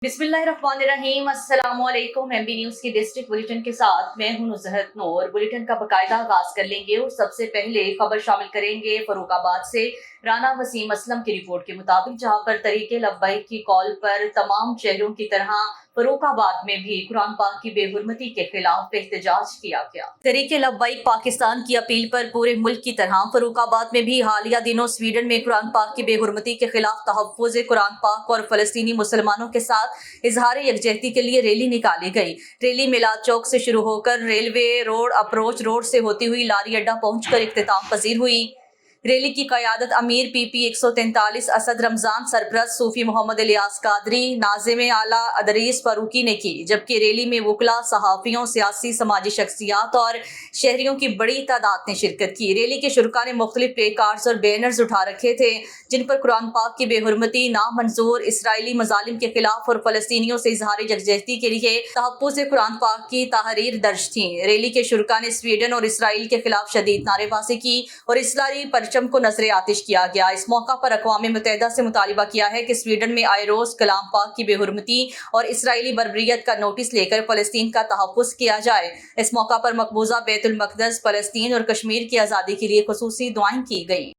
बिस्मिल्लाहिर्रहमानिर्रहीम। अस्सलामुअलैकुम। MB news की डिस्ट्रिक्ट बुलेटिन के साथ मैं हूं नुज़हत नूर। बुलेटिन का बाकायदा आगाज कर लेंगे और सबसे पहले खबर शामिल करेंगे फर्रुखाबाद से। राना वसीम असलम की रिपोर्ट के मुताबिक जहां पर तरीके लब्बैक की कॉल पर तमाम शहरों की तरह फर्रुखाबाद में भी कुरान पाक की बेहुरमती के खिलाफ एहतजाज किया गया। तरीके लब्बैक पाकिस्तान की अपील पर पूरे मुल्क की तरह फर्रुखाबाद में भी हालिया दिनों स्वीडन में कुरान पाक की बेहुरमती के खिलाफ तहफ़्फ़ुज़ कुरान पाक और फलस्तीनी मुसलमानों के साथ इजहार यकजहती के लिए रैली निकाली गई। रैली मिलाद चौक से शुरू होकर रेलवे रोड अप्रोच रोड से होती हुई लारी अड्डा पहुंचकर इख्तिताम पजीर हुई। रैली की क़यादत अमीर PP 143 असद रमजान, सरपरस्त सूफी मोहम्मद इलियास कादरी, नाज़िम आला अदरीस फारूकी ने की, जबकि रैली में वकला, सहाफ़ियों, सियासी समाजी शख्सियात और शहरियों की बड़ी तादाद ने शिरकत की। रैली के शुरका ने मुख्तलिफ प्ले कार्ड्स और बैनर्स उठा रखे थे जिन पर कुरान पाक की बेहुरमती, नामंजूर, इसराइली मजालिम के खिलाफ और फलस्तीनियों से इजहार यकजहती के लिए तहफ़्फ़ुज़ कुरान पाक की तहरीर दर्ज थी। रैली के शुरका ने स्वीडन और इसराइल के खिलाफ शदीद नारेबाजी की और इस्लामी परचम को नजर आतिश किया गया। इस मौका पर अक़वाम मुत्तहिदा से मुतालिबा किया है कि स्वीडन में आए रोज कलाम पाक की बेहुरमती और इसराइली बर्बरियत का नोटिस लेकर फलस्तीन का तहफ़्फ़ुज़ किया जाए। इस मौका पर मकबूजा बैतुल मक़दस, फलस्तीन और कश्मीर की आज़ादी के लिए ख़ुसूसी दुआएं की गई।